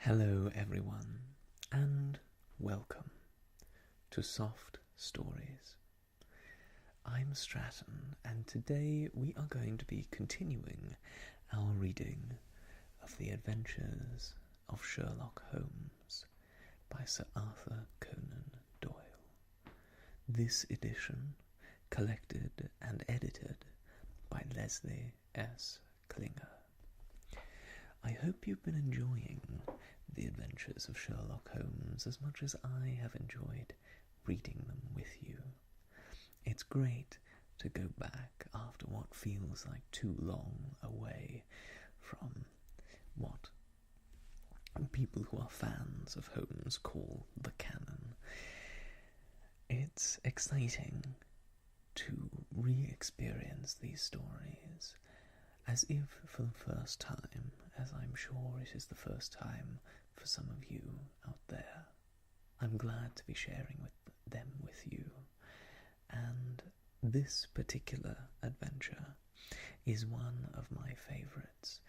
Hello everyone, and welcome to Soft Stories. I'm Stratton, and today we are going to be continuing our reading of The Adventures of Sherlock Holmes by Sir Arthur Conan Doyle. This edition collected and edited by Leslie S. Klinger. I hope you've been enjoying The Adventures of Sherlock Holmes as much as I have enjoyed reading them with you. It's great to go back after what feels like too long away from what people who are fans of Holmes call the canon. It's exciting to re-experience these stories as if for the first time, as I'm sure it is the first time for some of you out there. I'm glad to be sharing them with you, and this particular adventure is one of my favourites,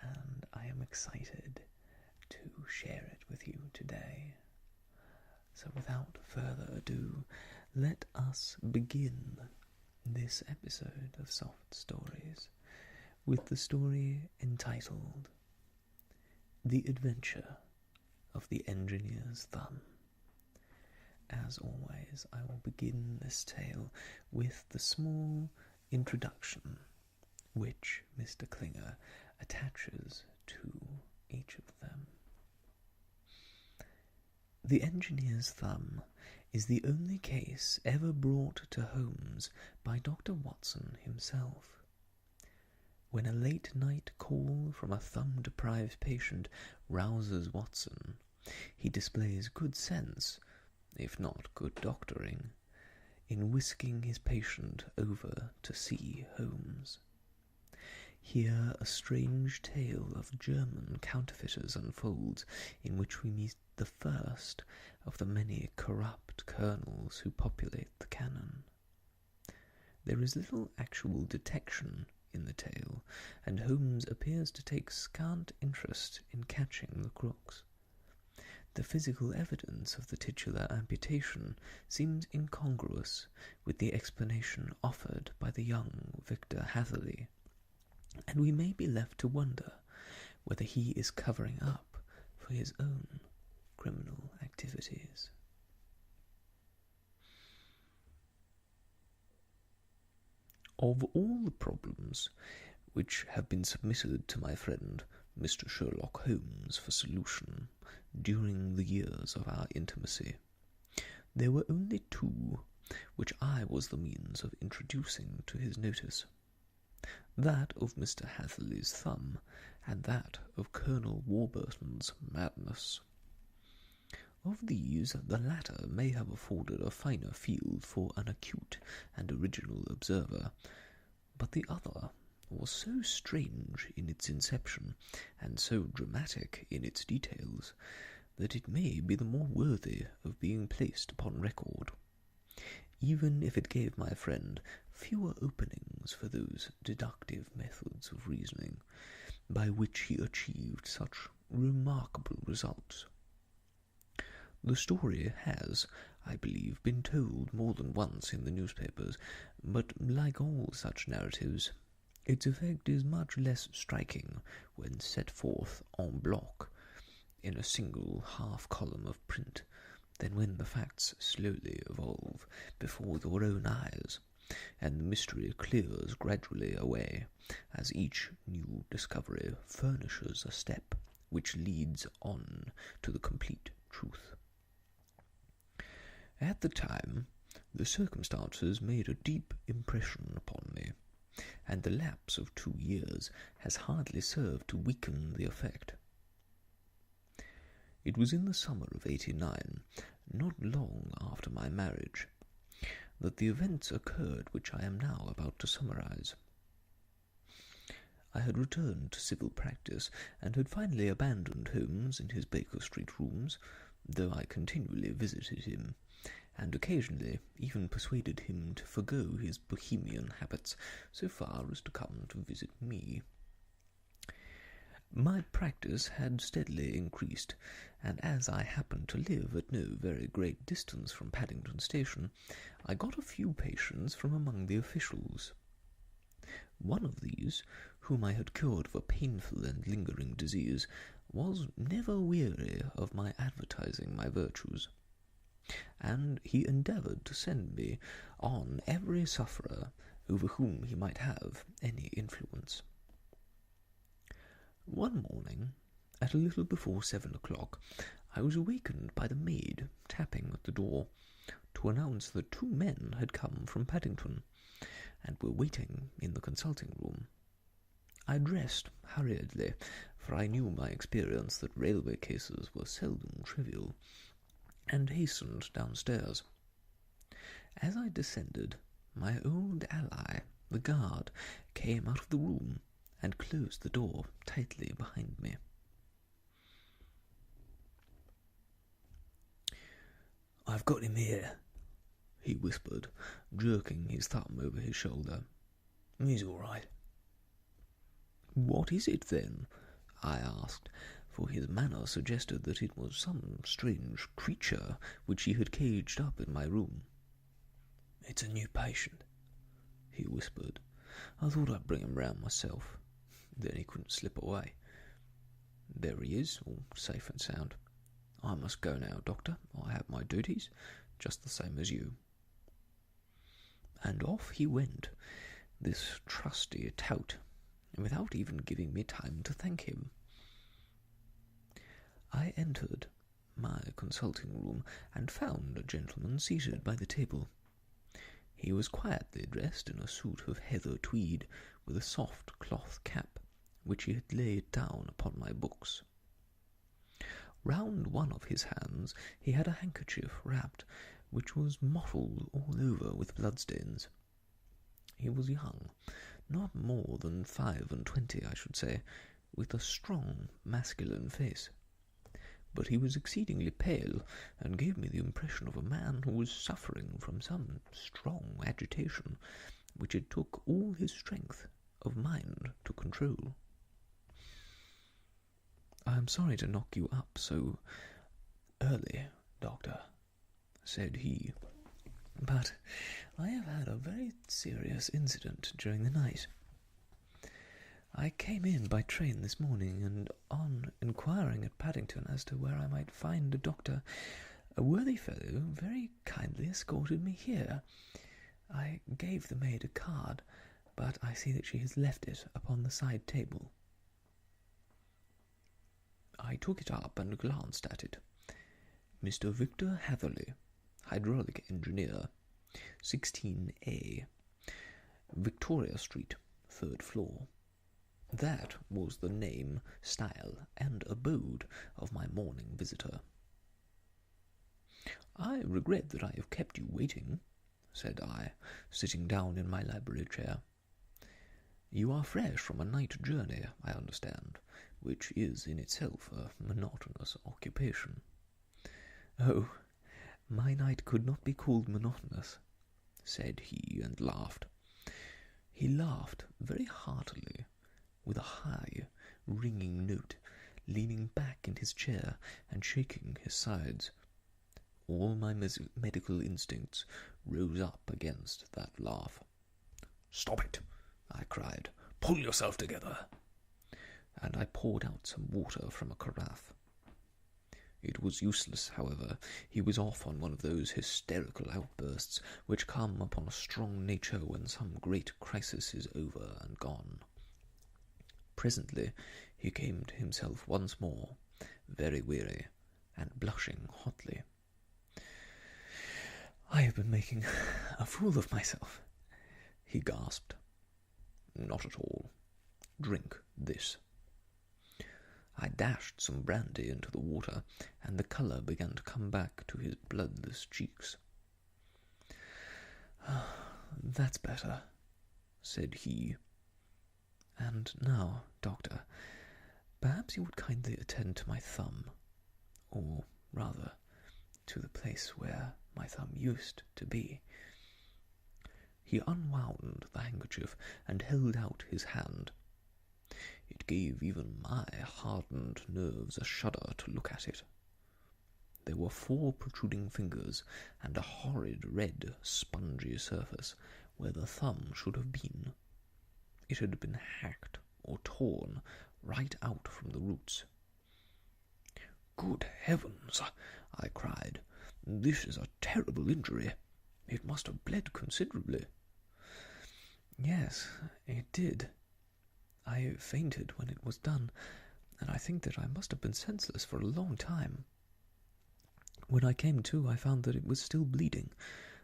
and I am excited to share it with you today. So without further ado, let us begin this episode of Soft Stories with the story entitled The Adventure of the Engineer's Thumb. As always, I will begin this tale with the small introduction which Mr. Klinger attaches to each of them. The Engineer's Thumb is the only case ever brought to Holmes by Dr. Watson himself. When a late-night call from a thumb-deprived patient rouses Watson, he displays good sense, if not good doctoring, in whisking his patient over to see Holmes. Here a strange tale of German counterfeiters unfolds, in which we meet the first of the many corrupt colonels who populate the canon. There is little actual detection in the tale, and Holmes appears to take scant interest in catching the crooks. The physical evidence of the titular amputation seems incongruous with the explanation offered by the young Victor Hatherley, and we may be left to wonder whether he is covering up for his own criminal activities. Of all the problems which have been submitted to my friend Mr. Sherlock Holmes for solution during the years of our intimacy, there were only two which I was the means of introducing to his notice: that of Mr. Hatherley's thumb, and that of Colonel Warburton's madness. Of these, the latter may have afforded a finer field for an acute and original observer, but the other was so strange in its inception, and so dramatic in its details, that it may be the more worthy of being placed upon record, even if it gave my friend fewer openings for those deductive methods of reasoning by which he achieved such remarkable results. The story has, I believe, been told more than once in the newspapers, but like all such narratives, its effect is much less striking when set forth en bloc in a single half-column of print than when the facts slowly evolve before your own eyes, and the mystery clears gradually away as each new discovery furnishes a step which leads on to the complete truth. At the time, the circumstances made a deep impression upon me, and the lapse of 2 years has hardly served to weaken the effect. It was in the summer of '89, not long after my marriage, that the events occurred which I am now about to summarize. I had returned to civil practice, and had finally abandoned Holmes in his Baker Street rooms, though I continually visited him, and occasionally even persuaded him to forego his bohemian habits so far as to come to visit me. My practice had steadily increased, and as I happened to live at no very great distance from Paddington Station, I got a few patients from among the officials. One of these, whom I had cured of a painful and lingering disease, was never weary of my advertising my virtues, and he endeavoured to send me on every sufferer over whom he might have any influence. One morning, at a little before 7 o'clock, I was awakened by the maid tapping at the door to announce that 2 men had come from Paddington, and were waiting in the consulting room. I dressed hurriedly, for I knew by experience that railway cases were seldom trivial, and hastened downstairs. As I descended, my old ally, the guard, came out of the room and closed the door tightly behind me. "I've got him here," he whispered, jerking his thumb over his shoulder. "He's all right." "What is it, then?" I asked, for his manner suggested that it was some strange creature which he had caged up in my room. "It's a new patient," he whispered. "I thought I'd bring him round myself. Then he couldn't slip away. There he is, all safe and sound. I must go now, Doctor. I have my duties, just the same as you." And off he went, this trusty tout, without even giving me time to thank him. I entered my consulting room and found a gentleman seated by the table. He was quietly dressed in a suit of heather tweed, with a soft cloth cap, which he had laid down upon my books. Round one of his hands he had a handkerchief wrapped, which was mottled all over with bloodstains. He was young, not more than 25, I should say, with a strong masculine face. But he was exceedingly pale, and gave me the impression of a man who was suffering from some strong agitation, which it took all his strength of mind to control. "I am sorry to knock you up so early, Doctor," said he, "but I have had a very serious incident during the night. I came in by train this morning, and on inquiring at Paddington as to where I might find a doctor, a worthy fellow very kindly escorted me here. I gave the maid a card, but I see that she has left it upon the side table." I took it up and glanced at it. "Mr. Victor Hatherley, hydraulic engineer, 16A, Victoria Street, 3rd floor." That was the name, style, and abode of my morning visitor. "I regret that I have kept you waiting," said I, sitting down in my library chair. "You are fresh from a night journey, I understand, which is in itself a monotonous occupation." "Oh, my night could not be called monotonous," said he, and laughed. He laughed very heartily, with a high, ringing note, leaning back in his chair and shaking his sides. All my medical instincts rose up against that laugh. "Stop it!" I cried. "Pull yourself together!" And I poured out some water from a carafe. It was useless, however. He was off on one of those hysterical outbursts which come upon a strong nature when some great crisis is over and gone. Presently he came to himself once more, very weary, and blushing hotly. "I have been making a fool of myself," he gasped. "Not at all. Drink this." I dashed some brandy into the water, and the colour began to come back to his bloodless cheeks. "That's better," said he. "And now, Doctor, perhaps you would kindly attend to my thumb, or rather to the place where my thumb used to be." He unwound the handkerchief and held out his hand. It It gave even my hardened nerves a shudder to look at it. There were 4 protruding fingers and a horrid red, spongy surface where the thumb should have been. It had been hacked or torn right out from the roots. "Good heavens!" I cried. "This is a terrible injury. It must have bled considerably." "Yes, it did. I fainted when it was done, and I think that I must have been senseless for a long time. When I came to, I found that it was still bleeding,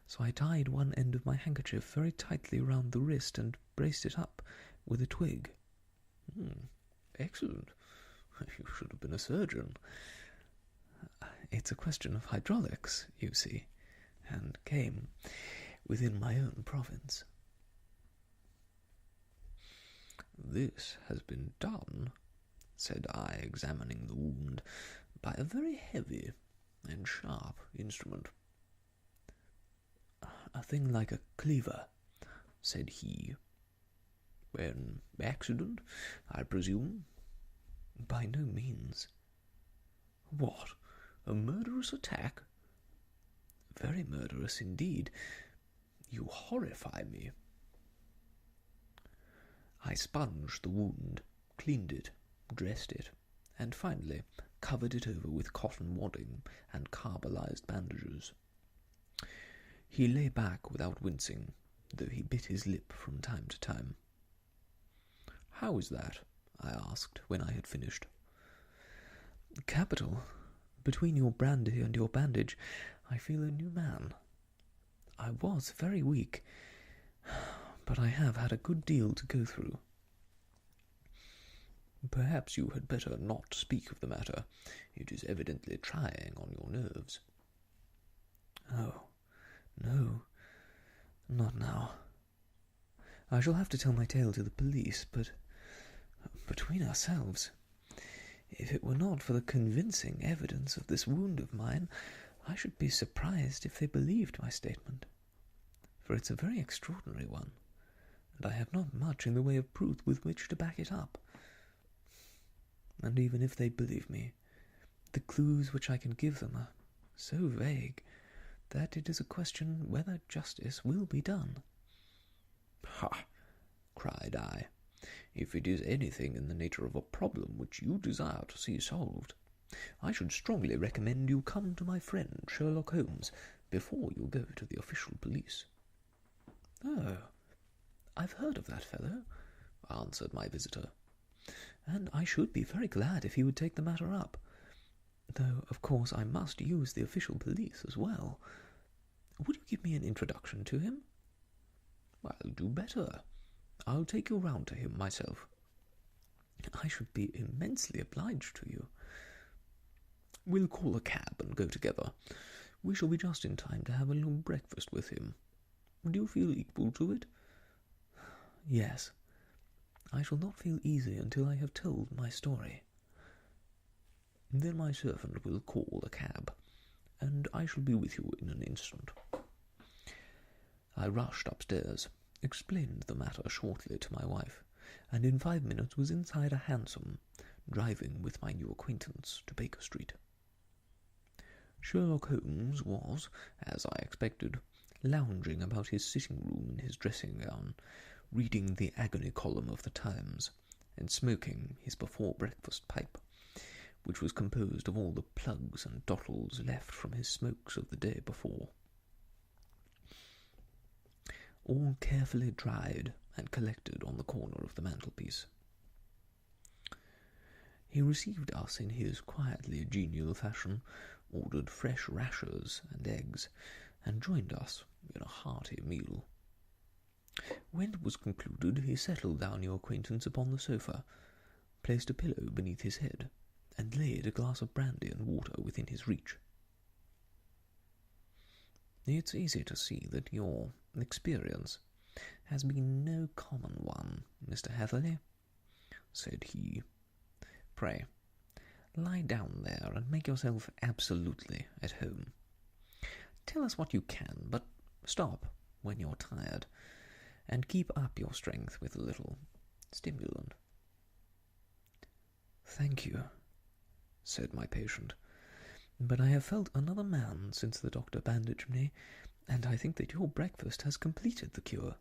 so I tied one end of my handkerchief very tightly round the wrist and braced it up with a twig." Excellent. You should have been a surgeon. It's a question of hydraulics, you see, and came within my own province. "This has been done," said I, examining the wound, "by a very heavy and sharp instrument." "A thing like a cleaver," said he. "An accident, I presume?" "By no means." "What, a murderous attack?" "Very murderous indeed. You horrify me." I sponged the wound, cleaned it, dressed it, and finally covered it over with cotton wadding and carbolized bandages. He lay back without wincing, though he bit his lip from time to time. "How is that?" I asked when I had finished. "Capital. Between your brandy and your bandage, I feel a new man. I was very weak, but I have had a good deal to go through." "Perhaps you had better not speak of the matter. It is evidently trying on your nerves." "Oh, no, not now. I shall have to tell my tale to the police, but between ourselves, if it were not for the convincing evidence of this wound of mine, I should be surprised if they believed my statement, for it's a very extraordinary one, and I have not much in the way of proof with which to back it up. And even if they believe me, the clues which I can give them are so vague that it is a question whether justice will be done." "Ha!" cried I. "If it is anything in the nature of a problem which you desire to see solved, I should strongly recommend you come to my friend Sherlock Holmes before you go to the official police." "Oh, I've heard of that fellow," answered my visitor, "and I should be very glad if he would take the matter up, though of course I must use the official police as well. Would you give me an introduction to him?" "I'll do better. I'll take you round to him myself." "I should be immensely obliged to you." "We'll call a cab and go together. We shall be just in time to have a little breakfast with him. Do you feel equal to it?" "Yes. I shall not feel easy until I have told my story." "Then my servant will call a cab, and I shall be with you in an instant." I rushed upstairs, explained the matter shortly to my wife, and in 5 minutes was inside a hansom, driving with my new acquaintance to Baker Street. Sherlock Holmes was, as I expected, lounging about his sitting-room in his dressing-gown, reading the agony column of the Times, and smoking his before-breakfast pipe, which was composed of all the plugs and dottles left from his smokes of the day before, all carefully dried and collected on the corner of the mantelpiece. He received us in his quietly genial fashion, ordered fresh rashers and eggs, and joined us in a hearty meal. When it was concluded, he settled our new acquaintance upon the sofa, placed a pillow beneath his head, and laid a glass of brandy and water within his reach. "It's easy to see that your experience has been no common one, Mr. Hatherley," said he. "Pray, lie down there and make yourself absolutely at home. Tell us what you can, but stop when you're tired, and keep up your strength with a little stimulant." "Thank you," said my patient, "but I have felt another man since the doctor bandaged me, and I think that your breakfast has completed the cure.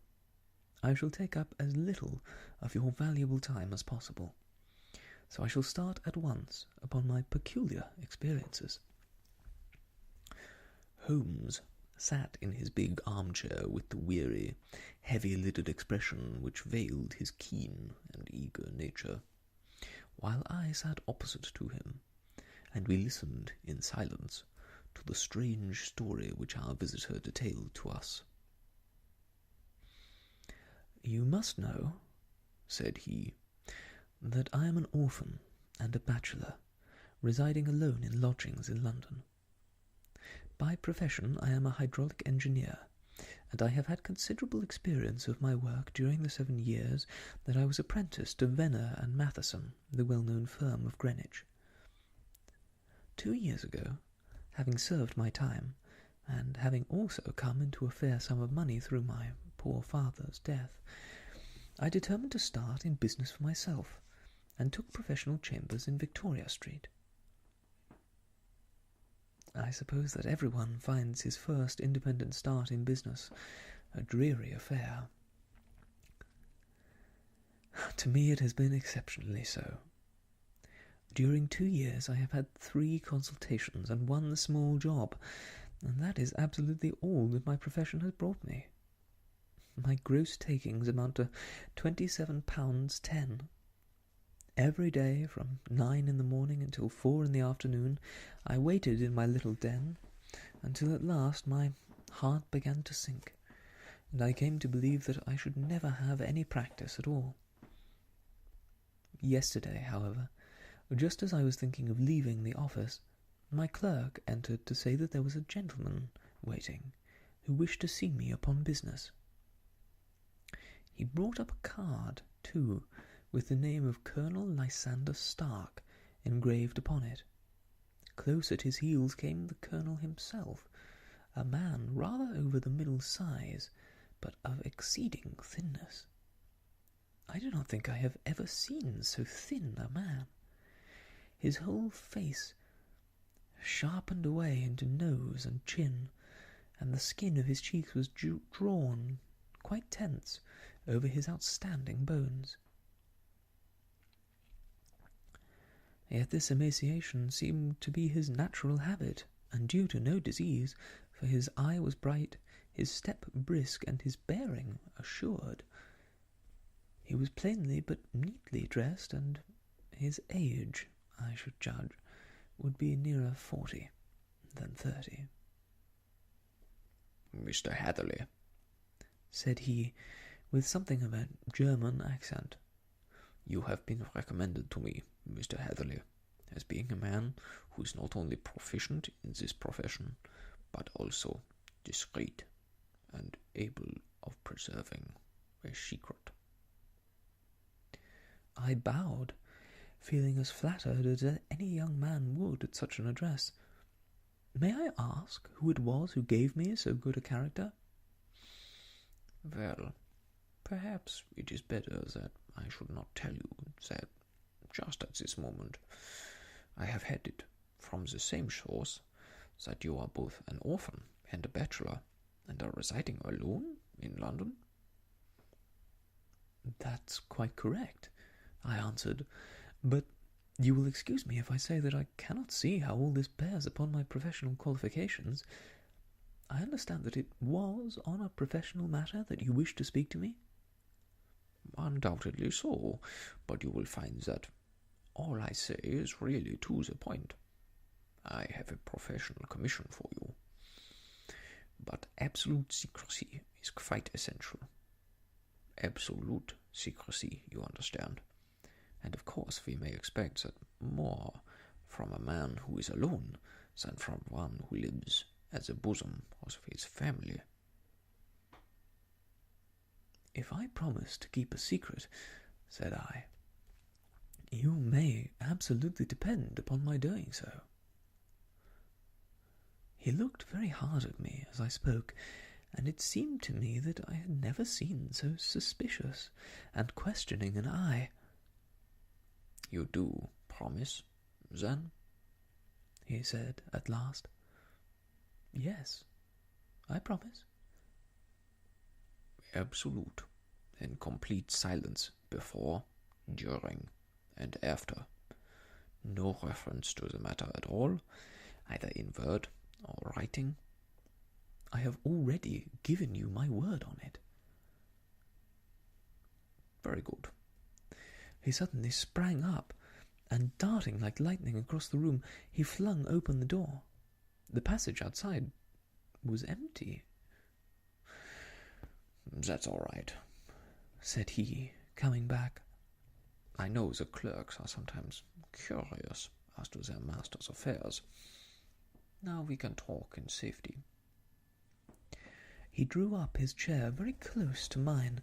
I shall take up as little of your valuable time as possible, so I shall start at once upon my peculiar experiences." Holmes sat in his big armchair with the weary, heavy-lidded expression which veiled his keen and eager nature, while I sat opposite to him, and we listened in silence to the strange story which our visitor detailed to us. "You must know," said he, "that I am an orphan and a bachelor, residing alone in lodgings in London. By profession I am a hydraulic engineer, and I have had considerable experience of my work during the 7 years that I was apprenticed to Venner and Matheson, the well-known firm of Greenwich. 2 years ago, having served my time, and having also come into a fair sum of money through my poor father's death, I determined to start in business for myself, and took professional chambers in Victoria Street. I suppose that everyone finds his first independent start in business a dreary affair. To me it has been exceptionally so. During 2 years I have had 3 consultations and 1 small job, and that is absolutely all that my profession has brought me. My gross takings amount to £27.10. Every day, from 9 in the morning until 4 in the afternoon, I waited in my little den, until at last my heart began to sink, and I came to believe that I should never have any practice at all. Yesterday, however, just as I was thinking of leaving the office, my clerk entered to say that there was a gentleman waiting, who wished to see me upon business. He brought up a card, too, with the name of Colonel Lysander Stark engraved upon it. Close at his heels came the colonel himself, a man rather over the middle size, but of exceeding thinness. I do not think I have ever seen so thin a man. His whole face sharpened away into nose and chin, and the skin of his cheeks was drawn, quite tense, over his outstanding bones. Yet this emaciation seemed to be his natural habit, and due to no disease, for his eye was bright, his step brisk, and his bearing assured. He was plainly but neatly dressed, and his age, I should judge, would be nearer 40 than 30. "Mr. Hatherley," said he, with something of a German accent, "you have been recommended to me, Mr. Hatherley, as being a man who is not only proficient in this profession, but also discreet and able of preserving a secret." I bowed, feeling as flattered as any young man would at such an address. "May I ask who it was who gave me so good a character?" "Well, perhaps it is better that I should not tell you that just at this moment. I have had it from the same source that you are both an orphan and a bachelor, and are residing alone in London." "That's quite correct," I answered, "but you will excuse me if I say that I cannot see how all this bears upon my professional qualifications. I understand that it was on a professional matter that you wished to speak to me?" "Undoubtedly so, but you will find that all I say is really to the point. I have a professional commission for you, but absolute secrecy is quite essential. Absolute secrecy, you understand. And of course we may expect that more from a man who is alone than from one who lives at the bosom of his family." "If I promise to keep a secret," said I, "you may absolutely depend upon my doing so." He looked very hard at me as I spoke, and it seemed to me that I had never seen so suspicious and questioning an eye. "You do promise, then?" he said at last. "Yes, I promise." "Absolute and complete silence before, during, and after. No reference to the matter at all, either in word or writing." "I have already given you my word on it." "Very good." He suddenly sprang up, and darting like lightning across the room, he flung open the door. The passage outside was empty. "That's all right," said he, coming back. "I know the clerks are sometimes curious as to their master's affairs. Now we can talk in safety." He drew up his chair very close to mine,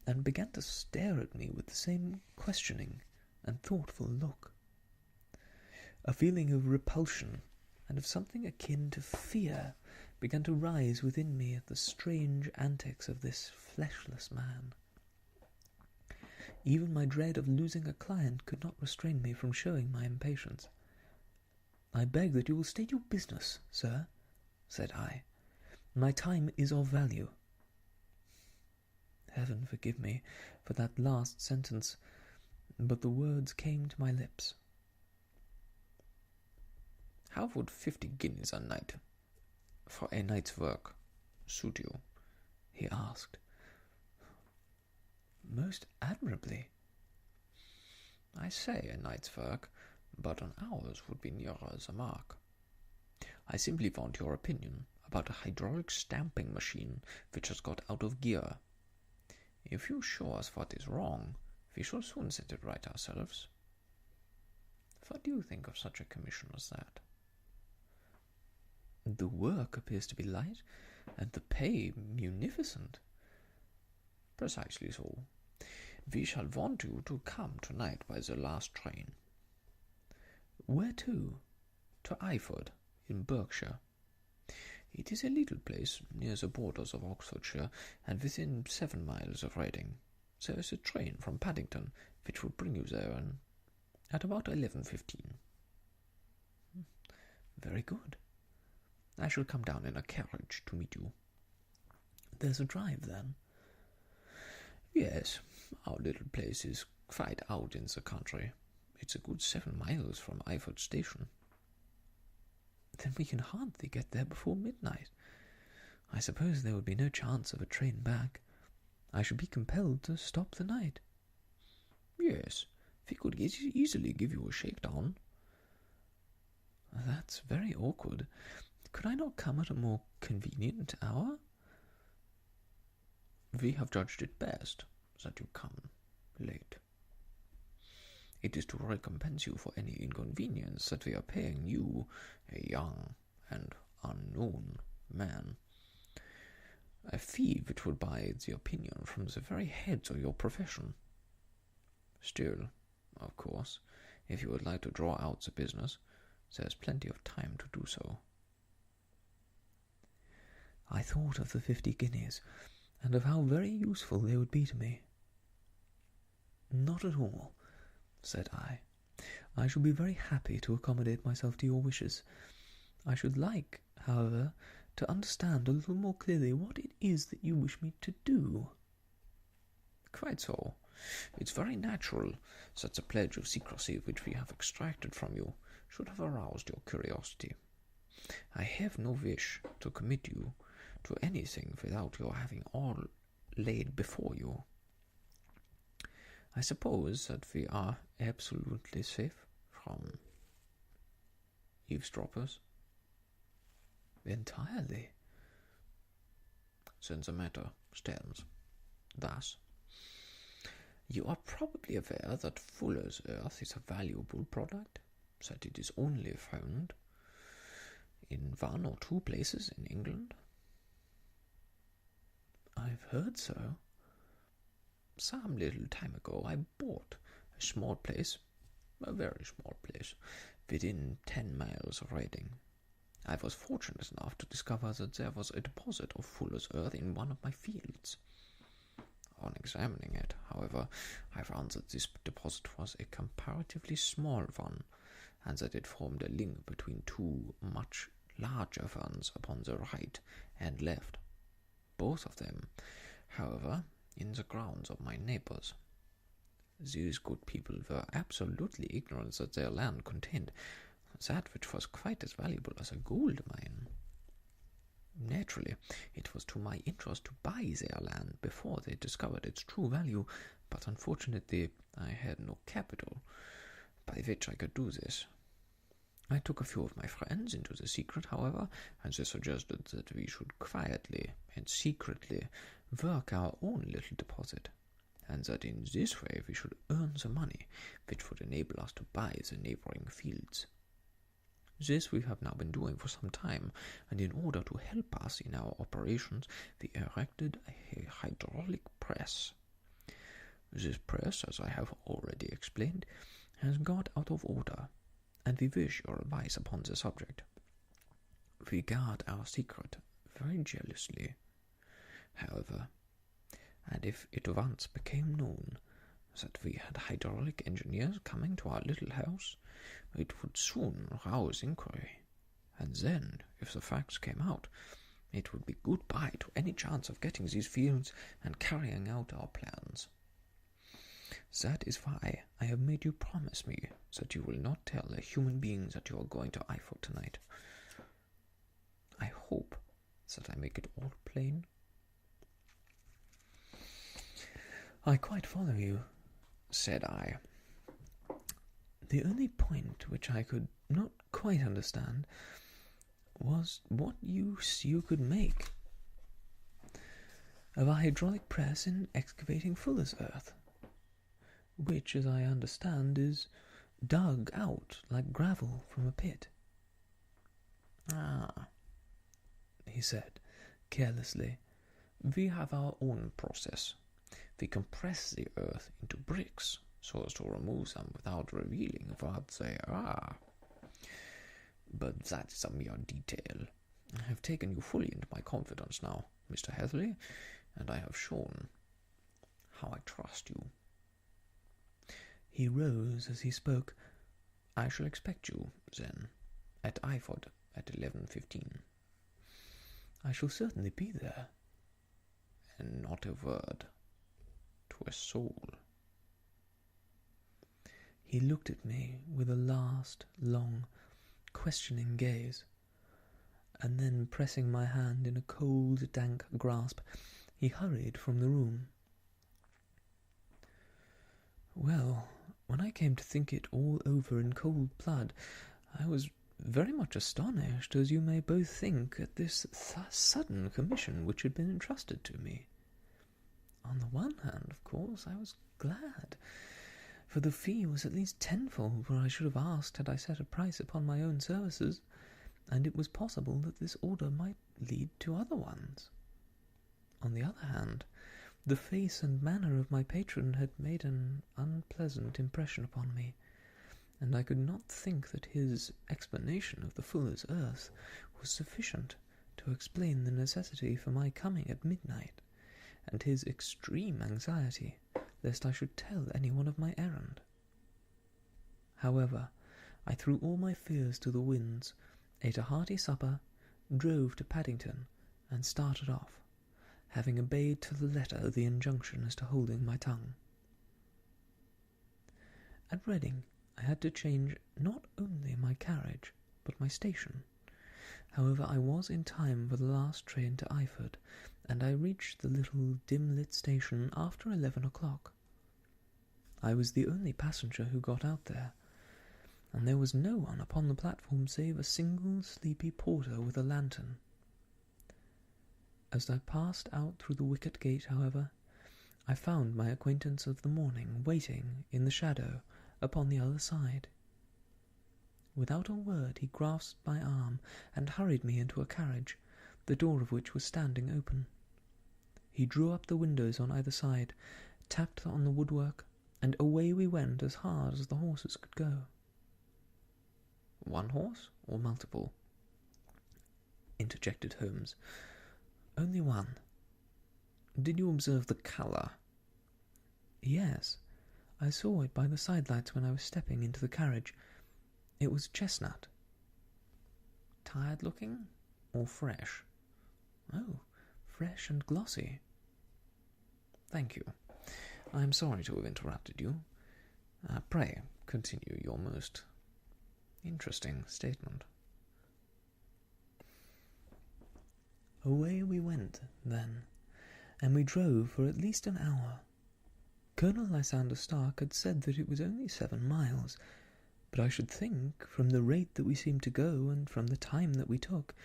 and began to stare at me with the same questioning and thoughtful look. A feeling of repulsion and of something akin to fear began to rise within me at the strange antics of this fleshless man. Even my dread of losing a client could not restrain me from showing my impatience. "I beg that you will state your business, sir," said I. "My time is of value." Heaven forgive me for that last sentence, but the words came to my lips. "How would 50 guineas a night for a night's work suit you?" he asked. "Most admirably." "I say a night's work, but an hour's would be nearer the mark. I simply want your opinion about a hydraulic stamping machine which has got out of gear. If you show us what is wrong, we shall soon set it right ourselves. What do you think of such a commission as that?" "The work appears to be light, and the pay munificent." "Precisely so. We shall want you to come tonight by the last train." "Where to?" "To Eyford, in Berkshire. It is a little place near the borders of Oxfordshire, and within 7 miles of Reading. There is a train from Paddington which will bring you there at about 11:15. "Very good." I shall come down in a carriage to meet you." "There's a drive, then?" "Yes, our little place is quite out in the country. It's a good 7 miles from Eyford Station." "Then we can hardly get there before midnight. I suppose there would be no chance of a train back. I should be compelled to stop the night." "Yes, we could easily give you a shakedown." "That's very awkward. Could I not come at a more convenient hour?" "We have judged it best that you come late. It is to recompense you for any inconvenience that we are paying you, a young and unknown man, a fee which would buy the opinion from the very heads of your profession. Still, of course, if you would like to draw out the business, there is plenty of time to do so." I thought of the 50 guineas, and of how very useful they would be to me. "Not at all," said I. "I shall be very happy to accommodate myself to your wishes. I should like, however, to understand a little more clearly what it is that you wish me to do." "Quite so. It's very natural that the pledge of secrecy which we have extracted from you should have aroused your curiosity. I have no wish to commit you to anything without your having all laid before you. I suppose that we are absolutely safe from eavesdroppers?" "Entirely." "Then the matter stands thus. You are probably aware that fuller's earth is a valuable product, that it is only found in 1 or 2 places in England?" "I've heard so." "Some little time ago I bought a small place, a very small place, within 10 miles of Reading. I was fortunate enough to discover that there was a deposit of fuller's earth in one of my fields. Upon examining it, however, I found that this deposit was a comparatively small one, and that it formed a link between two much larger ones upon the right and left, both of them, however, in the grounds of my neighbours. These good people were absolutely ignorant that their land contained that which was quite as valuable as a gold mine. Naturally, it was to my interest to buy their land before they discovered its true value, but unfortunately I had no capital by which I could do this. I took a few of my friends into the secret, however, and they suggested that we should quietly and secretly work our own little deposit, and that in this way we should earn the money which would enable us to buy the neighboring fields. This we have now been doing for some time, and in order to help us in our operations, we erected a hydraulic press. This press, as I have already explained, has got out of order, and we wish your advice upon the subject. We guard our secret very jealously, however, and if it once became known that we had hydraulic engineers coming to our little house, it would soon rouse inquiry, and then, if the facts came out, it would be goodbye to any chance of getting these fields and carrying out our plans. That is why I have made you promise me that you will not tell a human being that you are going to Eiffel tonight. I hope that I make it all plain. I quite follow you, said I. The only point which I could not quite understand was what use you could make of a hydraulic press in excavating fuller's earth, which, as I understand, is dug out like gravel from a pit. Ah, he said, carelessly, we have our own process. We compress the earth into bricks, so as to remove them without revealing what they are. But that is a mere detail. I have taken you fully into my confidence now, Mr. Heatherley, and I have shown how I trust you. He rose as he spoke. I shall expect you, then, at Eyford at 11:15. I shall certainly be there. And not a word to a soul. He looked at me with a last, long, questioning gaze, and then, pressing my hand in a cold, dank grasp, he hurried from the room. Well, when I came to think it all over in cold blood, I was very much astonished, as you may both think, at this sudden commission which had been entrusted to me. On the one hand, of course, I was glad, for the fee was at least tenfold what I should have asked had I set a price upon my own services, and it was possible that this order might lead to other ones. On the other hand, the face and manner of my patron had made an unpleasant impression upon me, and I could not think that his explanation of the fuller's earth was sufficient to explain the necessity for my coming at midnight, and his extreme anxiety lest I should tell anyone of my errand. However, I threw all my fears to the winds, ate a hearty supper, drove to Paddington, and started off, having obeyed to the letter the injunction as to holding my tongue. At Reading I had to change not only my carriage, but my station. However, I was in time for the last train to Eyford, and I reached the little dim-lit station after 11 o'clock. I was the only passenger who got out there, and there was no one upon the platform save a single sleepy porter with a lantern. As I passed out through the wicket gate, however, I found my acquaintance of the morning waiting in the shadow upon the other side. Without a word he grasped my arm and hurried me into a carriage, the door of which was standing open. He drew up the windows on either side, tapped on the woodwork, and away we went as hard as the horses could go. "One horse or multiple?" interjected Holmes. "Only one." "Did you observe the colour Yes, I saw it by the sidelights when I was stepping into the carriage. It was chestnut. Tired-looking or fresh? Oh, fresh and glossy. Thank you. I am sorry to have interrupted you. Pray, continue your most interesting statement. Away we went, then, and we drove for at least an hour. Colonel Lysander Stark had said that it was only 7 miles, but I should think, from the rate that we seemed to go, and from the time that we took,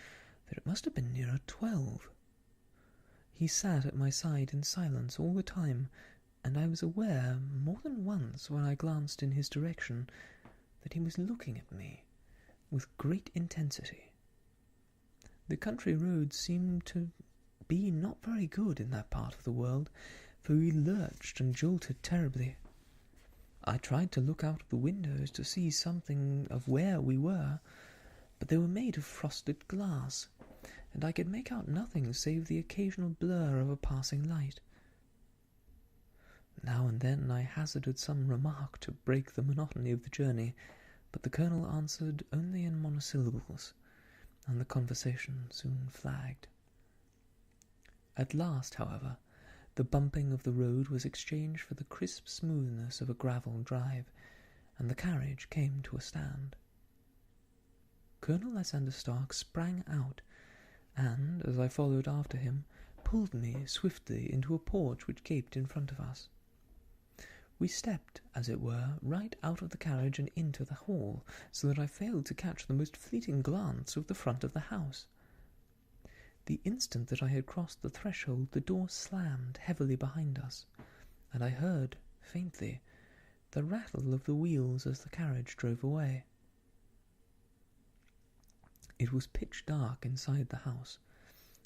that it must have been nearer 12. He sat at my side in silence all the time, and I was aware, more than once when I glanced in his direction, that he was looking at me with great intensity. The country roads seemed to be not very good in that part of the world, for we lurched and jolted terribly. I tried to look out of the windows to see something of where we were, but they were made of frosted glass, and I could make out nothing save the occasional blur of a passing light. Now and then I hazarded some remark to break the monotony of the journey, but the colonel answered only in monosyllables, and the conversation soon flagged. At last, however, the bumping of the road was exchanged for the crisp smoothness of a gravel drive, and the carriage came to a stand. Colonel Lysander Stark sprang out, and, as I followed after him, pulled me swiftly into a porch which gaped in front of us. We stepped, as it were, right out of the carriage and into the hall, so that I failed to catch the most fleeting glance of the front of the house. The instant that I had crossed the threshold, the door slammed heavily behind us, and I heard, faintly, the rattle of the wheels as the carriage drove away. It was pitch dark inside the house,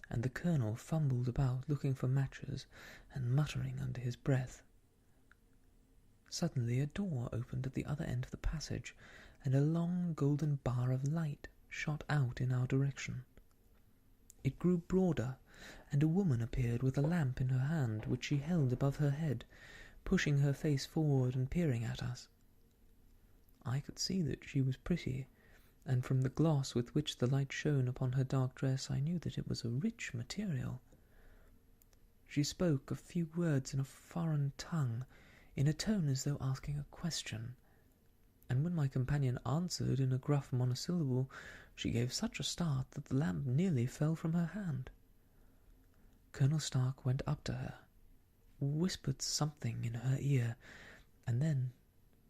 and the colonel fumbled about looking for matches and muttering under his breath. Suddenly a door opened at the other end of the passage, and a long golden bar of light shot out in our direction. It grew broader, and a woman appeared with a lamp in her hand, which she held above her head, pushing her face forward and peering at us. I could see that she was pretty, and from the gloss with which the light shone upon her dark dress I knew that it was a rich material. She spoke a few words in a foreign tongue, in a tone as though asking a question, and when my companion answered in a gruff monosyllable, she gave such a start that the lamp nearly fell from her hand. Colonel Stark went up to her, whispered something in her ear, and then,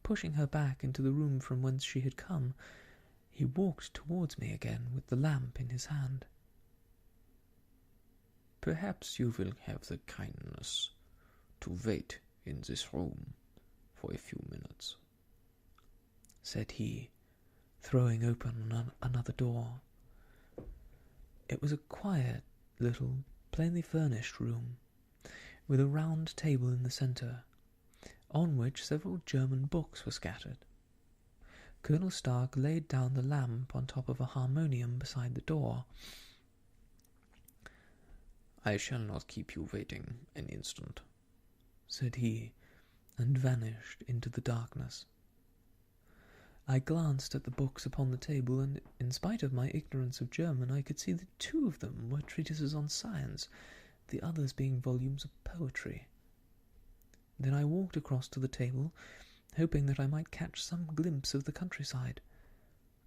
pushing her back into the room from whence she had come, he walked towards me again with the lamp in his hand. "Perhaps you will have the kindness to wait in this room for a few minutes," said he, throwing open another door. It was a quiet, little, plainly furnished room, with a round table in the centre, on which several German books were scattered. Colonel Stark laid down the lamp on top of a harmonium beside the door. "I shall not keep you waiting an instant," said he, and vanished into the darkness. I glanced at the books upon the table, and in spite of my ignorance of German, I could see that 2 of them were treatises on science, the others being volumes of poetry. Then I walked across to the table, hoping that I might catch some glimpse of the countryside,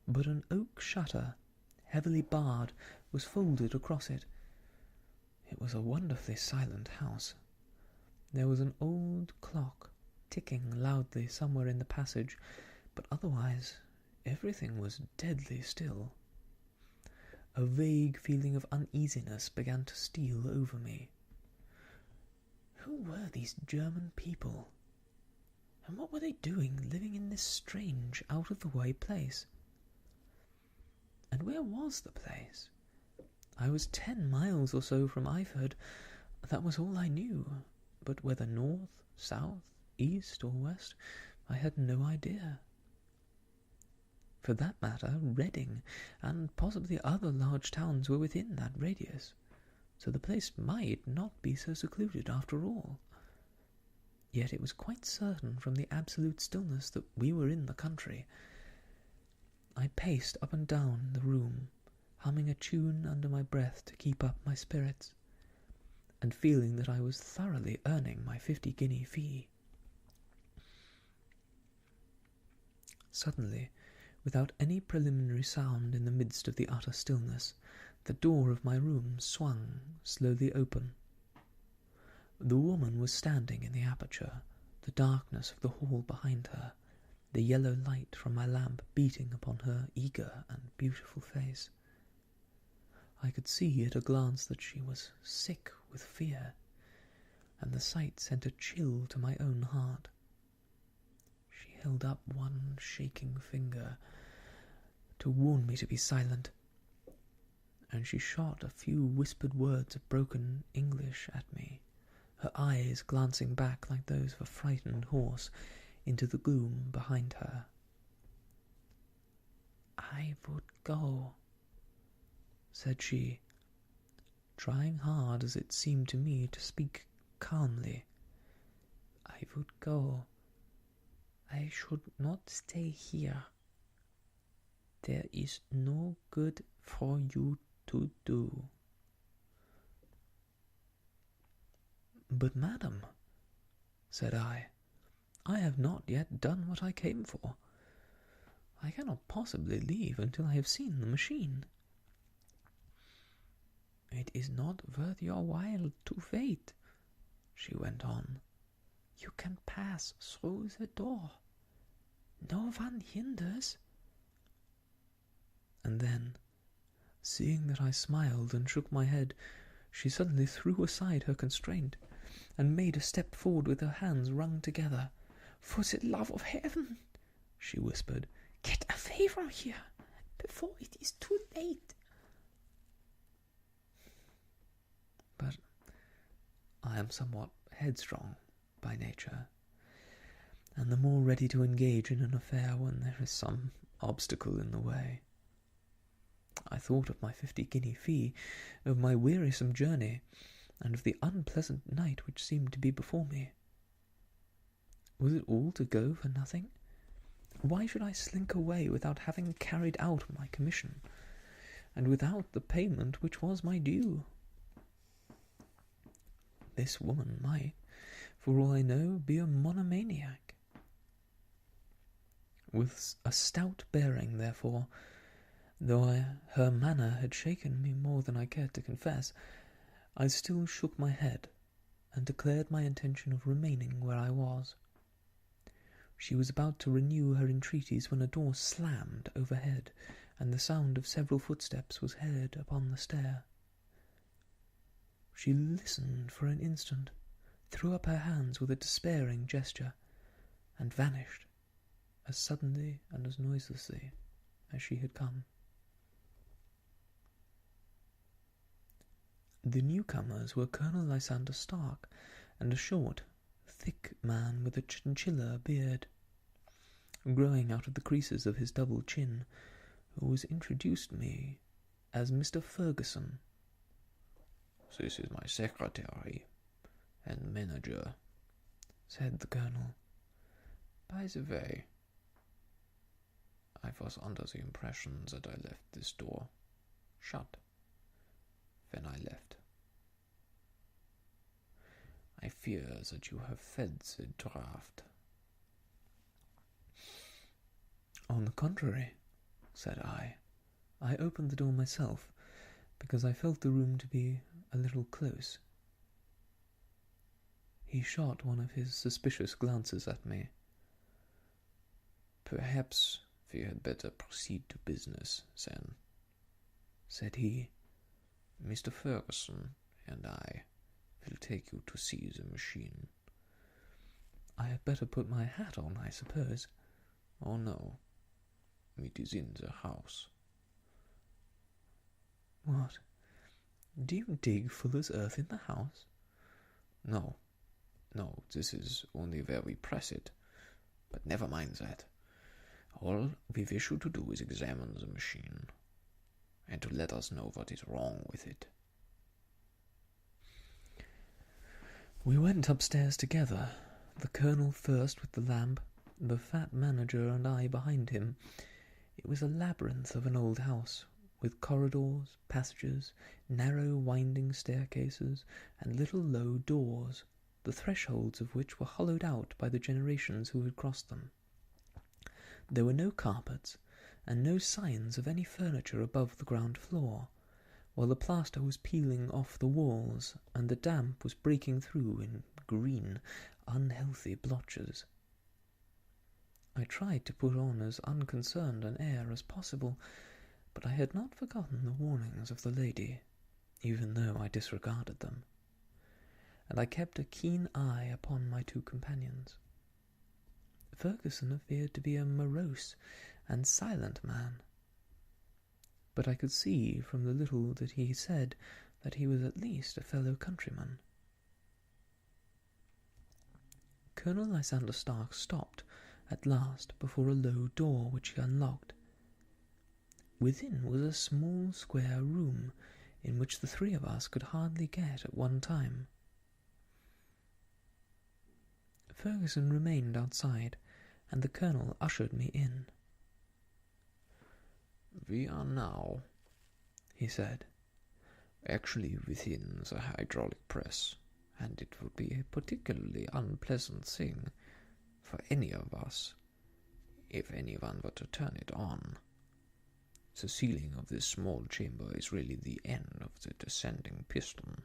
but an oak shutter, heavily barred, was folded across it. It was a wonderfully silent house. There was an old clock ticking loudly somewhere in the passage, but otherwise everything was deadly still. A vague feeling of uneasiness began to steal over me. Who were these German people? And what were they doing living in this strange, out-of-the-way place? And where was the place? I was 10 miles or so from Eiford. That was all I knew, but whether north, south, east, or west, I had no idea. For that matter, Reading and possibly other large towns were within that radius, so the place might not be so secluded after all. Yet it was quite certain from the absolute stillness that we were in the country. I paced up and down the room, humming a tune under my breath to keep up my spirits, and feeling that I was thoroughly earning my 50-guinea fee. Suddenly, without any preliminary sound in the midst of the utter stillness, the door of my room swung slowly open. The woman was standing in the aperture, the darkness of the hall behind her, the yellow light from my lamp beating upon her eager and beautiful face. I could see at a glance that she was sick with fear, and the sight sent a chill to my own heart. She held up one shaking finger to warn me to be silent, and she shot a few whispered words of broken English at me, her eyes glancing back like those of a frightened horse into the gloom behind her. "I would go," said she, trying hard, as it seemed to me, to speak calmly. "I would go. I should not stay here. There is no good for you to do." "But, madam," said I have not yet done what I came for. I cannot possibly leave until I have seen the machine." "It is not worth your while to wait," she went on. "You can pass through the door. No one hinders." And then, seeing that I smiled and shook my head, she suddenly threw aside her constraint and made a step forward with her hands wrung together. "For the love of heaven," she whispered, "get away from here before it is too late." But I am somewhat headstrong by nature, and the more ready to engage in an affair when there is some obstacle in the way. I thought of my 50-guinea fee, of my wearisome journey, and of the unpleasant night which seemed to be before me. Was it all to go for nothing? Why should I slink away without having carried out my commission, and without the payment which was my due? This woman might, for all I know, be a monomaniac. With a stout bearing, therefore, though her manner had shaken me more than I cared to confess, I still shook my head and declared my intention of remaining where I was. She was about to renew her entreaties when a door slammed overhead, and the sound of several footsteps was heard upon the stair. She listened for an instant, threw up her hands with a despairing gesture, and vanished as suddenly and as noiselessly as she had come. The newcomers were Colonel Lysander Stark and a short, thick man with a chinchilla beard, growing out of the creases of his double chin, who was introduced me as Mr. Ferguson. "This is my secretary and manager," said the Colonel. "By the way, I was under the impression that I left this door shut when I left. I fear that you have fed the draft." "On the contrary," said I opened the door myself, because I felt the room to be a little close. He shot one of his suspicious glances at me. "Perhaps we had better proceed to business, then," said he. "Mr. Ferguson and I will take you to see the machine." "I had better put my hat on, I suppose." "Oh, no. It is in the house." "What? Do you dig Fuller's earth in the house?" No, this is only where we press it. But never mind that. All we wish you to do is examine the machine, and to let us know what is wrong with it." We went upstairs together, The colonel first with the lamp, the fat manager and I behind him. It was a labyrinth of an old house, with corridors, passages, narrow winding staircases, and little low doors, the thresholds of which were hollowed out by the generations who had crossed them. There were no carpets, and no signs of any furniture above the ground floor, while the plaster was peeling off the walls, and the damp was breaking through in green, unhealthy blotches. I tried to put on as unconcerned an air as possible, but I had not forgotten the warnings of the lady, even though I disregarded them, and I kept a keen eye upon my two companions. Ferguson appeared to be a morose and silent man, but I could see from the little that he said that he was at least a fellow countryman. Colonel Lysander Stark stopped at last before a low door which he unlocked. Within was a small square room in which the three of us could hardly get at one time. Ferguson remained outside, and the colonel ushered me in. "We are now," he said, "actually within the hydraulic press, and it would be a particularly unpleasant thing for any of us if anyone were to turn it on. The ceiling of this small chamber is really the end of the descending piston,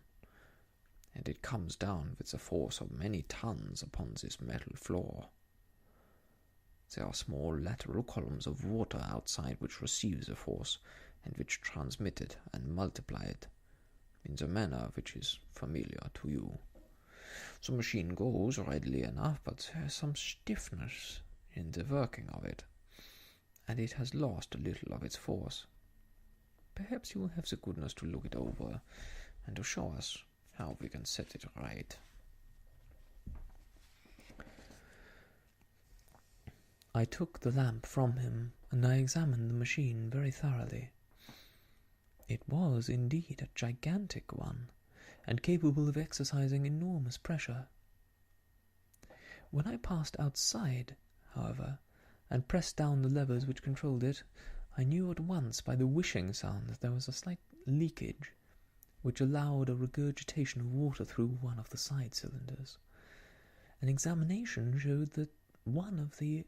and it comes down with the force of many tons upon this metal floor. There are small lateral columns of water outside which receive the force and which transmit it and multiply it in the manner which is familiar to you. The machine goes readily enough, but there is some stiffness in the working of it, and it has lost a little of its force. Perhaps you will have the goodness to look it over and to show us how we can set it right." I took the lamp from him, and I examined the machine very thoroughly. It was indeed a gigantic one, and capable of exercising enormous pressure. When I passed outside, however, and pressed down the levers which controlled it, I knew at once by the whishing sound that there was a slight leakage, which allowed a regurgitation of water through one of the side cylinders. An examination showed that one of the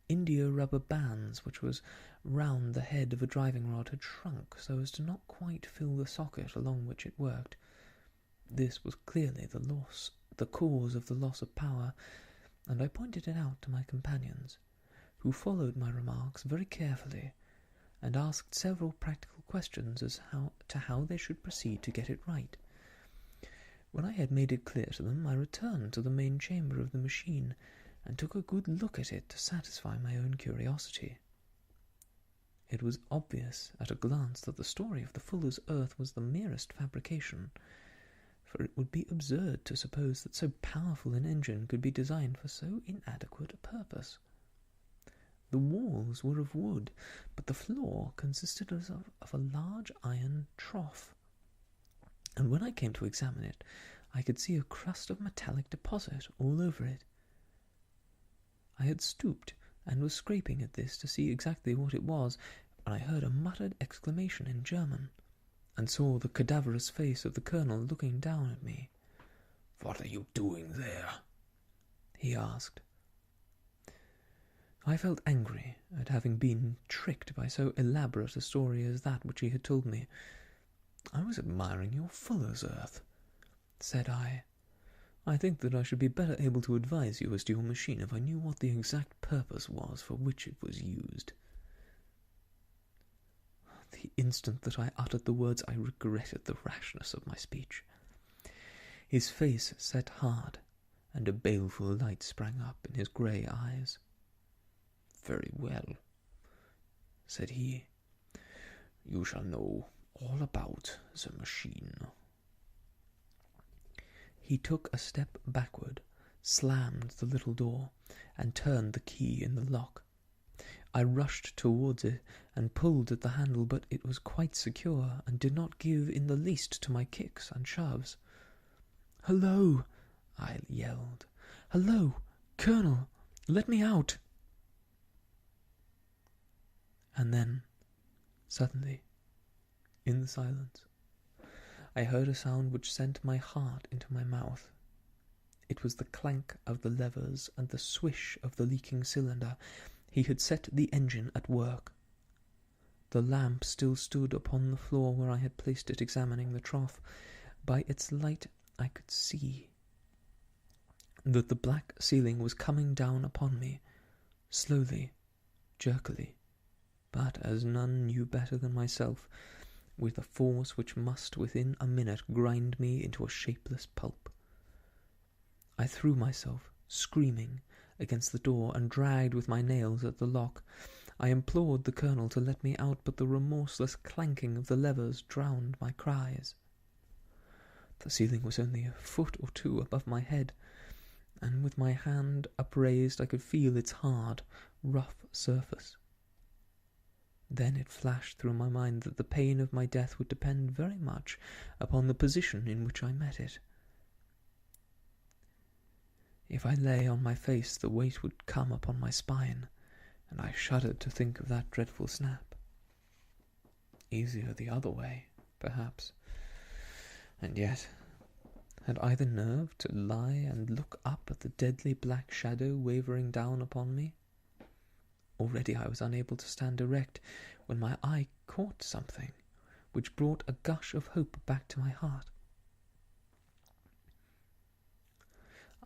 india-rubber bands which was round the head of a driving rod had shrunk so as to not quite fill the socket along which it worked. This was clearly the cause of the loss of power, and I pointed it out to my companions, who followed my remarks very carefully, and asked several practical questions as to how they should proceed to get it right. When I had made it clear to them, I returned to the main chamber of the machine, and took a good look at it to satisfy my own curiosity. It was obvious at a glance that the story of the fuller's earth was the merest fabrication, for it would be absurd to suppose that so powerful an engine could be designed for so inadequate a purpose. The walls were of wood, but the floor consisted of a large iron trough, and when I came to examine it, I could see a crust of metallic deposit all over it. I had stooped and was scraping at this to see exactly what it was, when I heard a muttered exclamation in German, and saw the cadaverous face of the colonel looking down at me. "What are you doing there?" he asked. I felt angry at having been tricked by so elaborate a story as that which he had told me. "I was admiring your fuller's earth," said I. "I think that I should be better able to advise you as to your machine if I knew what the exact purpose was for which it was used." The instant that I uttered the words, I regretted the rashness of my speech. His face set hard, and a baleful light sprang up in his grey eyes. "Very well," said he. "You shall know all about the machine." He took a step backward, slammed the little door, and turned the key in the lock. I rushed towards it and pulled at the handle, but it was quite secure, and did not give in the least to my kicks and shoves. "Hullo!" I yelled. "Hello, Colonel, let me out!" And then, suddenly, in the silence, I heard a sound which sent my heart into my mouth. It was the clank of the levers and the swish of the leaking cylinder. He had set the engine at work. The lamp still stood upon the floor where I had placed it, examining the trough. By its light I could see that the black ceiling was coming down upon me, slowly, jerkily, but, as none knew better than myself, with a force which must within a minute grind me into a shapeless pulp. I threw myself, screaming, against the door, and dragged with my nails at the lock. I implored the colonel to let me out, but the remorseless clanking of the levers drowned my cries. The ceiling was only a foot or two above my head, and with my hand upraised I could feel its hard, rough surface. Then it flashed through my mind that the pain of my death would depend very much upon the position in which I met it. If I lay on my face, the weight would come upon my spine, and I shuddered to think of that dreadful snap. Easier the other way, perhaps. And yet, had I the nerve to lie and look up at the deadly black shadow wavering down upon me? Already I was unable to stand erect, when my eye caught something which brought a gush of hope back to my heart.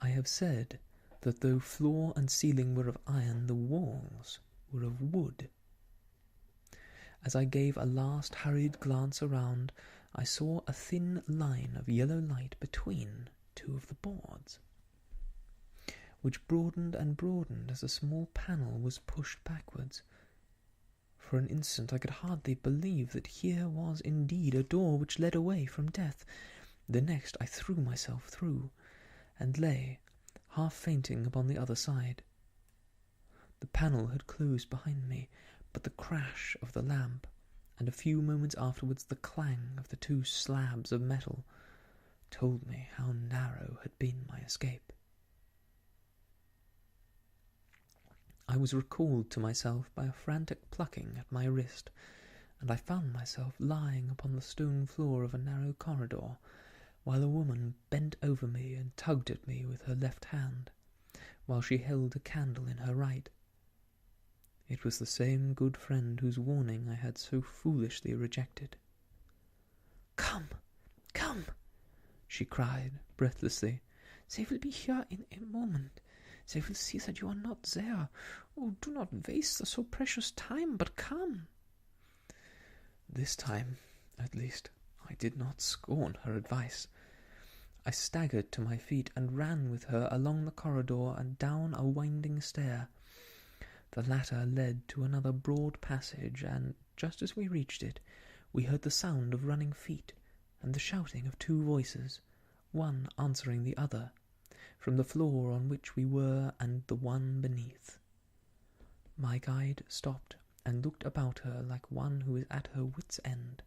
I have said that though floor and ceiling were of iron, the walls were of wood. As I gave a last hurried glance around, I saw a thin line of yellow light between two of the boards, which broadened and broadened as a small panel was pushed backwards. For an instant I could hardly believe that here was indeed a door which led away from death. The next I threw myself through, and lay, half fainting, upon the other side. The panel had closed behind me, but the crash of the lamp, and a few moments afterwards the clang of the two slabs of metal, told me how narrow had been my escape. I was recalled to myself by a frantic plucking at my wrist, and I found myself lying upon the stone floor of a narrow corridor, while a woman bent over me and tugged at me with her left hand, while she held a candle in her right. It was the same good friend whose warning I had so foolishly rejected. "Come, come," she cried breathlessly. "They will be here in a moment. They will see that you are not there. Oh, do not waste so precious time, but come." This time, at least, I did not scorn her advice. I staggered to my feet and ran with her along the corridor and down a winding stair. The latter led to another broad passage, and just as we reached it, we heard the sound of running feet and the shouting of two voices, one answering the other, from the floor on which we were and the one beneath. My guide stopped and looked about her like one who is at her wit's end.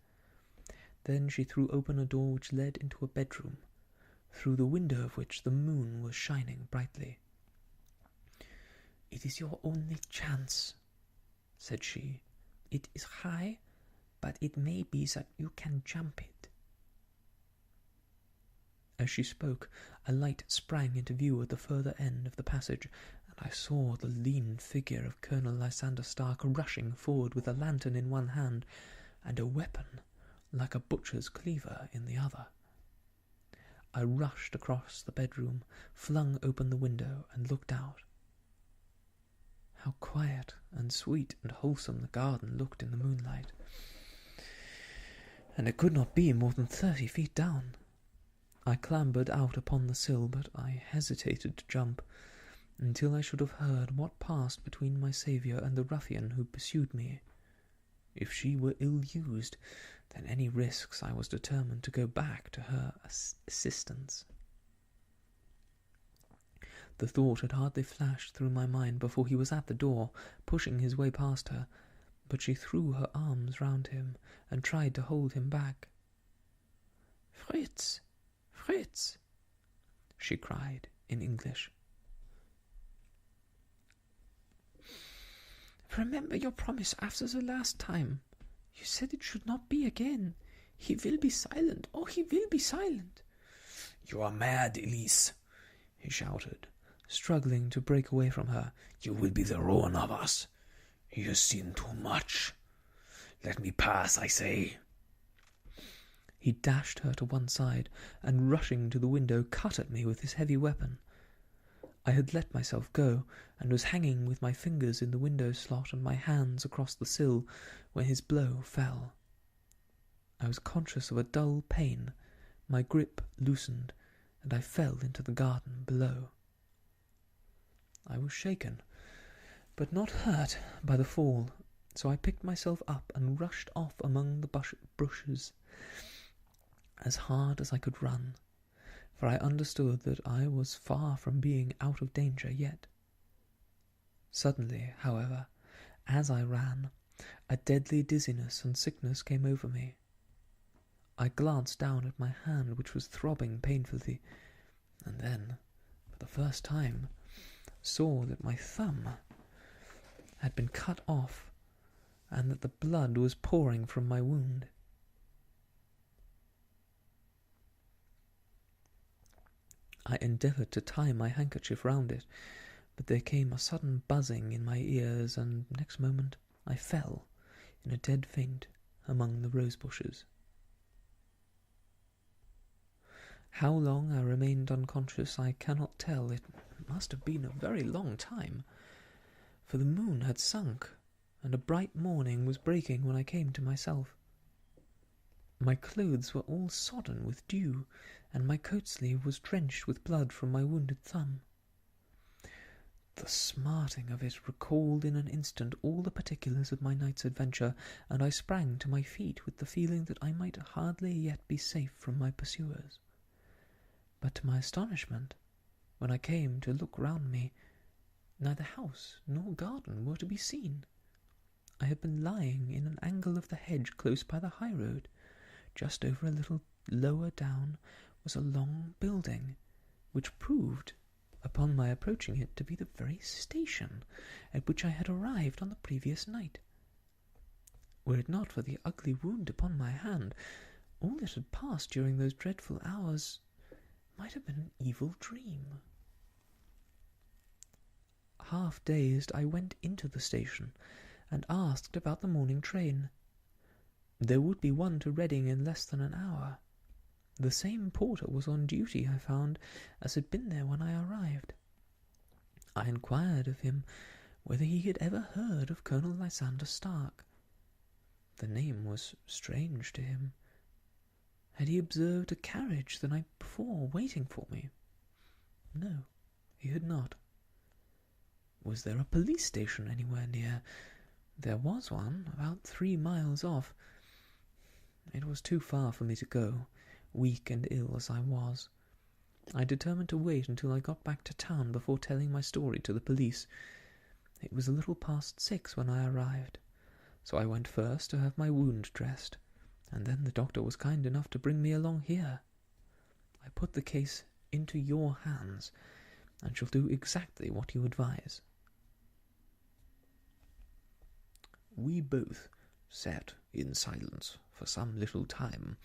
Then she threw open a door which led into a bedroom, through the window of which the moon was shining brightly. "It is your only chance," said she. "It is high, but it may be that you can jump it." As she spoke, a light sprang into view at the further end of the passage, and I saw the lean figure of Colonel Lysander Stark rushing forward with a lantern in one hand and a weapon like a butcher's cleaver in the other. I rushed across the bedroom, flung open the window, and looked out. How quiet and sweet and wholesome the garden looked in the moonlight, and it could not be more than 30 feet down. I clambered out upon the sill, but I hesitated to jump until I should have heard what passed between my saviour and the ruffian who pursued me. If she were ill-used, then any risks I was determined to go back to her assistance. The thought had hardly flashed through my mind before he was at the door, pushing his way past her, but she threw her arms round him and tried to hold him back. "Fritz, Fritz," she cried in English. Remember your promise after the last time. You said it should not be again. He will be silent. Oh, he will be silent. You are mad, Elise, he shouted, struggling to break away from her. You will be the ruin of us. You have seen too much. Let me pass, I say. He dashed her to one side, and rushing to the window, cut at me with his heavy weapon. I had let myself go, and was hanging with my fingers in the window slot and my hands across the sill, when his blow fell. I was conscious of a dull pain, my grip loosened, and I fell into the garden below. I was shaken, but not hurt by the fall, so I picked myself up and rushed off among the bushes as hard as I could run, for I understood that I was far from being out of danger yet. Suddenly, however, as I ran, a deadly dizziness and sickness came over me. I glanced down at my hand, which was throbbing painfully, and then, for the first time, saw that my thumb had been cut off, and that the blood was pouring from my wound. I endeavoured to tie my handkerchief round it, but there came a sudden buzzing in my ears, and next moment I fell, in a dead faint, among the rose bushes. How long I remained unconscious I cannot tell. It must have been a very long time, for the moon had sunk, and a bright morning was breaking when I came to myself. My clothes were all sodden with dew, and my coat-sleeve was drenched with blood from my wounded thumb. The smarting of it recalled in an instant all the particulars of my night's adventure, and I sprang to my feet with the feeling that I might hardly yet be safe from my pursuers. But to my astonishment, when I came to look round me, neither house nor garden were to be seen. I had been lying in an angle of the hedge close by the high road. Just over a little lower down was a long building, which proved, upon my approaching it, to be the very station at which I had arrived on the previous night. Were it not for the ugly wound upon my hand, all that had passed during those dreadful hours might have been an evil dream. Half dazed, I went into the station and asked about the morning train. There would be one to Reading in less than an hour. The same porter was on duty, I found, as had been there when I arrived. I inquired of him whether he had ever heard of Colonel Lysander Stark. The name was strange to him. Had he observed a carriage the night before waiting for me? No, he had not. Was there a police station anywhere near? There was one, about 3 miles off. It was too far for me to go, weak and ill as I was. I determined to wait until I got back to town before telling my story to the police. It was a little past 6 when I arrived, so I went first to have my wound dressed, and then the doctor was kind enough to bring me along here. I put the case into your hands, and shall do exactly what you advise. We both sat in silence for some little time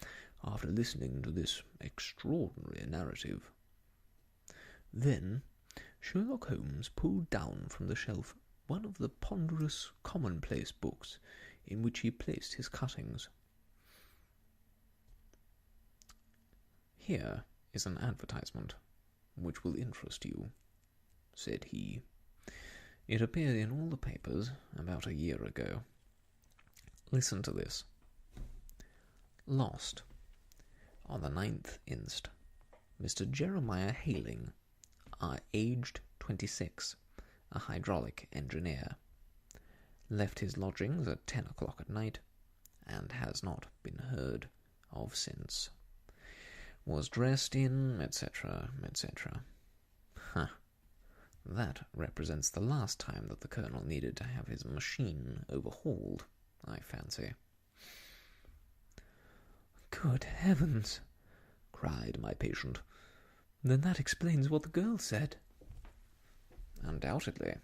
after listening to this extraordinary narrative. Then Sherlock Holmes pulled down from the shelf one of the ponderous commonplace books in which he placed his cuttings. "Here is an advertisement which will interest you," said he. "It appeared in all the papers about a year ago. Listen to this. Lost. On the 9th inst. Mr. Jeremiah Hayling, aged 26, a hydraulic engineer. Left his lodgings at 10 o'clock at night, and has not been heard of since. Was dressed in, etc., etc. That represents the last time that the Colonel needed to have his machine overhauled, I fancy." "Good heavens!" cried my patient. "Then that explains what the girl said." "Undoubtedly.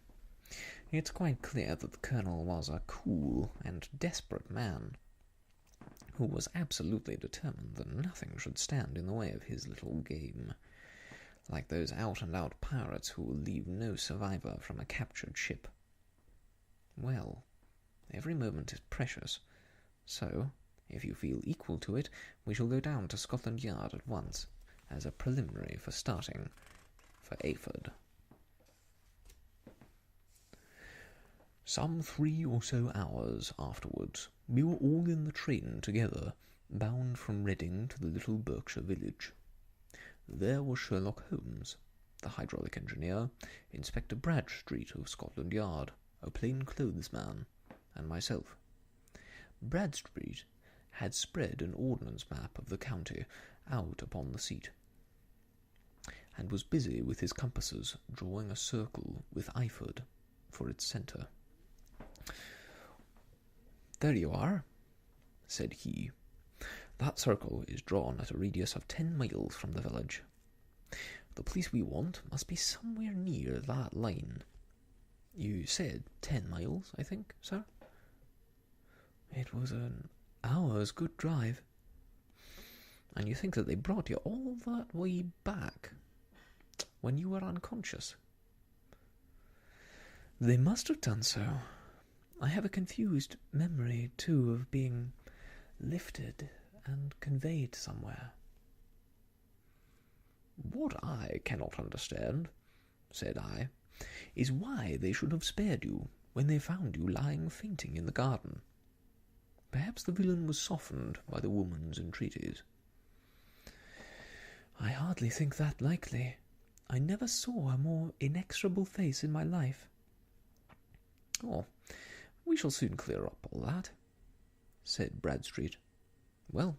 It's quite clear that the Colonel was a cool and desperate man, who was absolutely determined that nothing should stand in the way of his little game, like those out-and-out pirates who will leave no survivor from a captured ship. Well, every moment is precious, so, if you feel equal to it, we shall go down to Scotland Yard at once, as a preliminary for starting for Ayford. Some 3 or so hours afterwards, we were all in the train together, bound from Reading to the little Berkshire village. There was Sherlock Holmes, the hydraulic engineer, Inspector Bradstreet of Scotland Yard, a plain-clothes man, and myself. Bradstreet had spread an ordnance map of the county out upon the seat, and was busy with his compasses drawing a circle with Ayford for its centre. "There you are," said he. "That circle is drawn at a radius of 10 miles from the village. The place we want must be somewhere near that line. You said 10 miles, I think, sir?" "It was an hour's good drive." "And you think that they brought you all that way back when you were unconscious?" "They must have done so. I have a confused memory, too, of being lifted and conveyed somewhere." "What I cannot understand," said I, "is why they should have spared you when they found you lying fainting in the garden. Perhaps the villain was softened by the woman's entreaties." "I hardly think that likely. I never saw a more inexorable face in my life." "Oh, we shall soon clear up all that," said Bradstreet. "Well,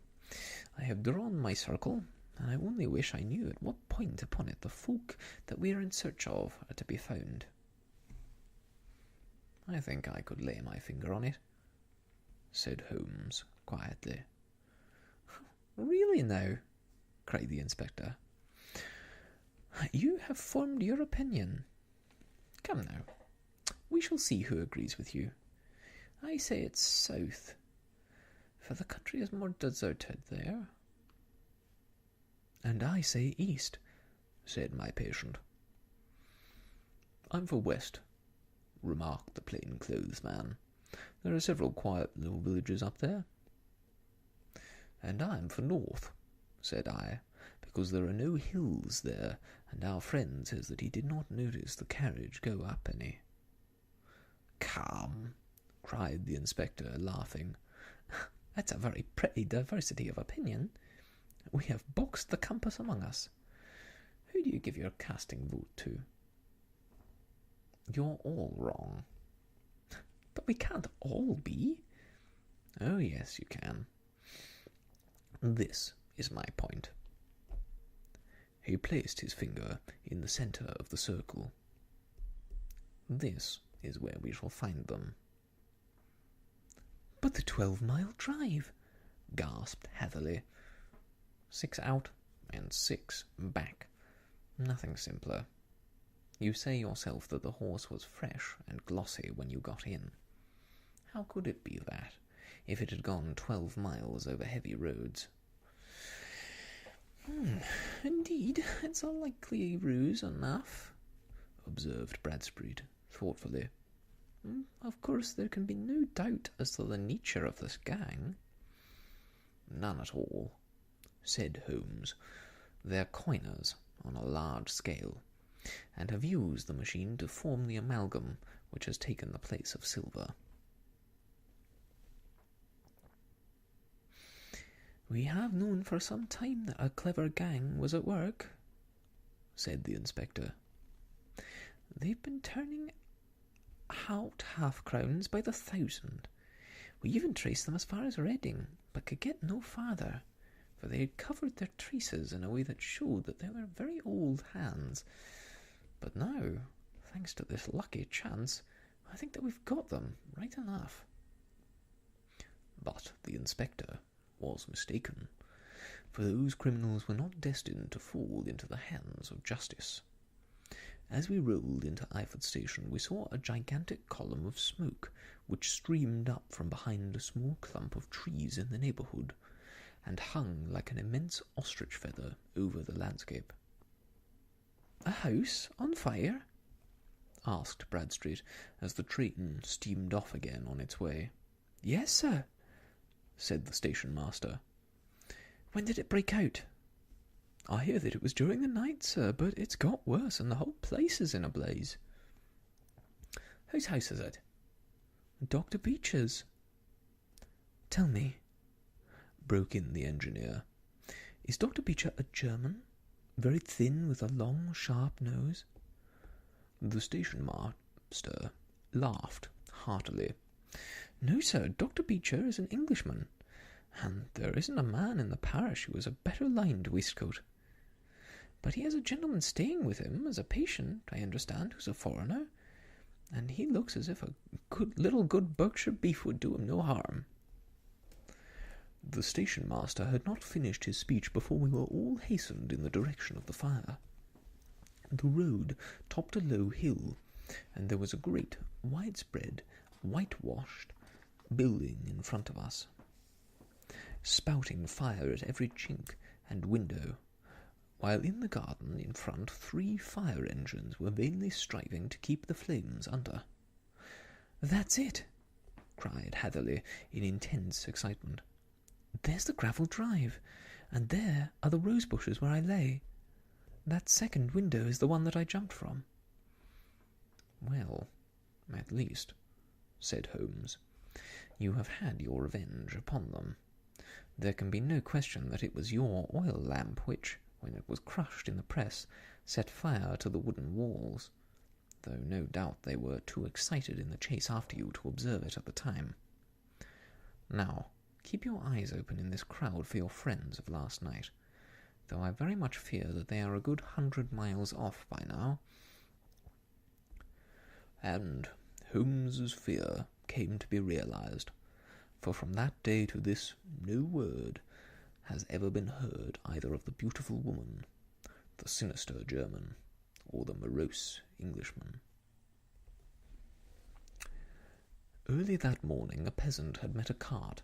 I have drawn my circle, and I only wish I knew at what point upon it the folk that we are in search of are to be found." "I think I could lay my finger on it," said Holmes quietly. "Really now?" cried the inspector. "You have formed your opinion. Come now, we shall see who agrees with you. I say it's south, for the country is more deserted there." "And I say east," said my patient. "I'm for west," remarked the plain-clothes man. "There are several quiet little villages up there." "And I'm for north," said I, "because there are no hills there, and our friend says that he did not notice the carriage go up any." "Come," cried the inspector, laughing. "That's a very pretty diversity of opinion. We have boxed the compass among us. Who do you give your casting vote to?" "You're all wrong." "But we can't all be." "Oh, yes, you can. This is my point." He placed his finger in the centre of the circle. "This is where we shall find them." "But the 12-mile drive!" gasped Hatherley. 6 out and 6 back. Nothing simpler. You say yourself that the horse was fresh and glossy when you got in. How could it be that, if it had gone 12 miles over heavy roads? "Indeed, it's a likely ruse enough," observed Bradstreet thoughtfully. "Of course, there can be no doubt as to the nature of this gang." "None at all," said Holmes. "They're coiners on a large scale, and have used the machine to form the amalgam which has taken the place of silver." "We have known for some time that a clever gang was at work," said the inspector. "They've been turning out half-crowns by the thousand. We even traced them as far as Reading, but could get no farther, for they had covered their traces in a way that showed that they were very old hands. But now, thanks to this lucky chance, I think that we've got them right enough." But the inspector was mistaken, for those criminals were not destined to fall into the hands of justice. As we rolled into Eyford Station, we saw a gigantic column of smoke, which streamed up from behind a small clump of trees in the neighbourhood, and hung like an immense ostrich feather over the landscape. "A house on fire?" asked Bradstreet, as the train steamed off again on its way. "Yes, sir," said the station-master. "When did it break out?" "I hear that it was during the night, sir, but it's got worse, and the whole place is in a blaze." "Whose house is it?" "Dr. Beecher's." "Tell me," broke in the engineer, "is Dr. Beecher a German? Very thin, with a long, sharp nose?" The station-master laughed heartily. "No, sir, Dr. Beecher is an Englishman, and there isn't a man in the parish who has a better lined waistcoat. But he has a gentleman staying with him as a patient, I understand, who's a foreigner, and he looks as if a good Berkshire beef would do him no harm." The station-master had not finished his speech before we were all hastened in the direction of the fire. The road topped a low hill, and there was a great, widespread, whitewashed building in front of us, spouting fire at every chink and window, while in the garden in front 3 fire engines were vainly striving to keep the flames under. "That's it!" cried Hatherley in intense excitement. "There's the gravel drive, and there are the rose bushes where I lay. That second window is the one that I jumped from." "Well, at least," said Holmes, "you have had your revenge upon them. There can be no question that it was your oil lamp which, when it was crushed in the press, set fire to the wooden walls, though no doubt they were too excited in the chase after you to observe it at the time. Now, keep your eyes open in this crowd for your friends of last night, though I very much fear that they are a good 100 miles off by now." And Holmes's fear came to be realized, for from that day to this no word has ever been heard either of the beautiful woman, the sinister German, or the morose Englishman. Early that morning a peasant had met a cart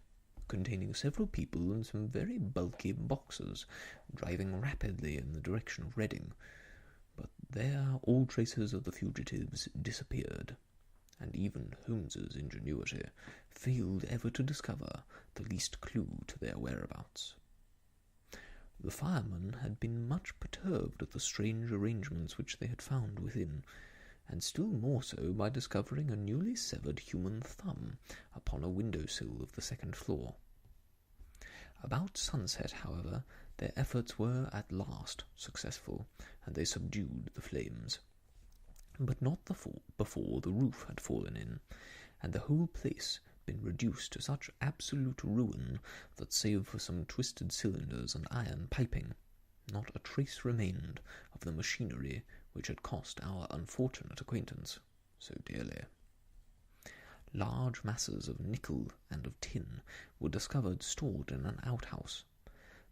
containing several people and some very bulky boxes driving rapidly in the direction of Reading, but there all traces of the fugitives disappeared, and even Holmes's ingenuity failed ever to discover the least clue to their whereabouts. The firemen had been much perturbed at the strange arrangements which they had found within, and still more so by discovering a newly severed human thumb upon a window-sill of the second floor. About sunset, however, their efforts were at last successful, and they subdued the flames, but not before the roof had fallen in, and the whole place been reduced to such absolute ruin that, save for some twisted cylinders and iron piping, not a trace remained of the machinery which had cost our unfortunate acquaintance so dearly. Large masses of nickel and of tin were discovered stored in an outhouse,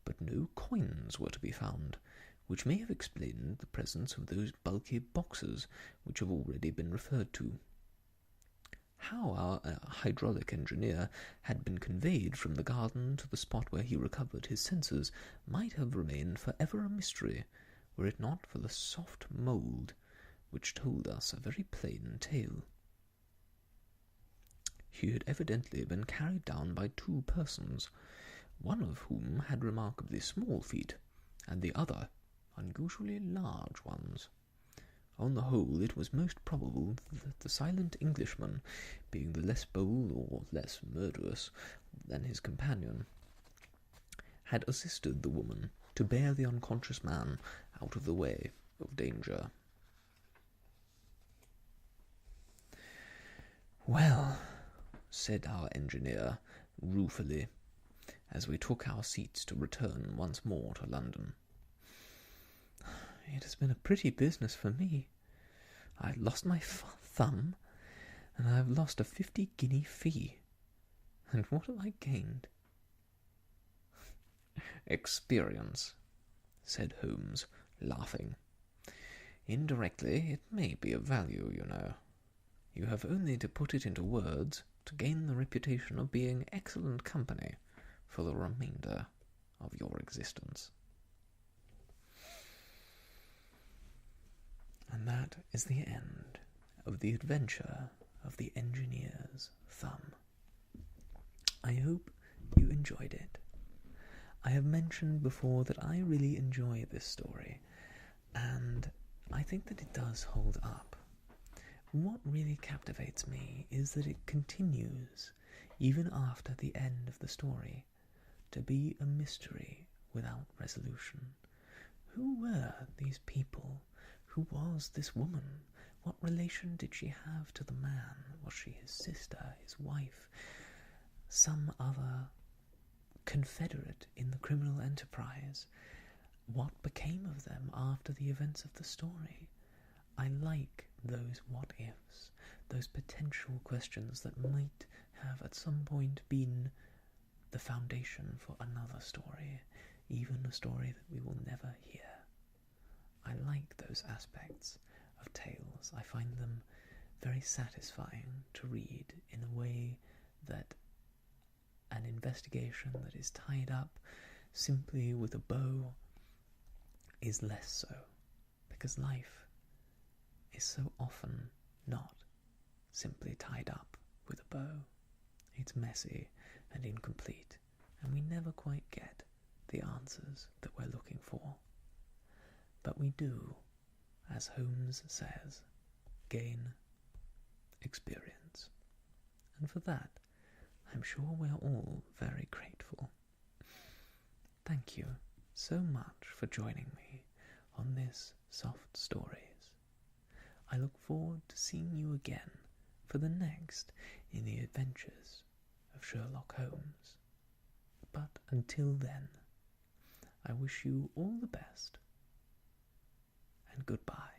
but no coins were to be found, which may have explained the presence of those bulky boxes which have already been referred to. How our hydraulic engineer had been conveyed from the garden to the spot where he recovered his senses might have remained for ever a mystery, were it not for the soft mould which told us a very plain tale. He had evidently been carried down by 2 persons, one of whom had remarkably small feet, and the other unusually large ones. On the whole, it was most probable that the silent Englishman, being the less bold or less murderous than his companion, had assisted the woman to bear the unconscious man out of the way of danger. "Well," said our engineer ruefully, as we took our seats to return once more to London, "it has been a pretty business for me. I lost my thumb, and I have lost a 50-guinea fee. And what have I gained?" "Experience," said Holmes, laughing. Indirectly, it may be of value, you know. You have only to put it into words to gain the reputation of being excellent company for the remainder of your existence. And that is the end of the adventure of the engineer's thumb. I hope you enjoyed it. I have mentioned before that I really enjoy this story, and I think that it does hold up. What really captivates me is that it continues, even after the end of the story, to be a mystery without resolution. Who were these people? Who was this woman? What relation did she have to the man? Was she his sister, his wife, some other confederate in the criminal enterprise? What became of them after the events of the story? I like those what-ifs, those potential questions that might have at some point been the foundation for another story, even a story that we will never hear. I like those aspects of tales. I find them very satisfying to read in a way that an investigation that is tied up simply with a bow is less so, because life is so often not simply tied up with a bow. It's messy and incomplete, and we never quite get the answers that we're looking for. But we do, as Holmes says, gain experience. And for that, I'm sure we're all very grateful. Thank you so much for joining me on this Soft Stories. I look forward to seeing you again for the next in the adventures of Sherlock Holmes. But until then, I wish you all the best, and goodbye.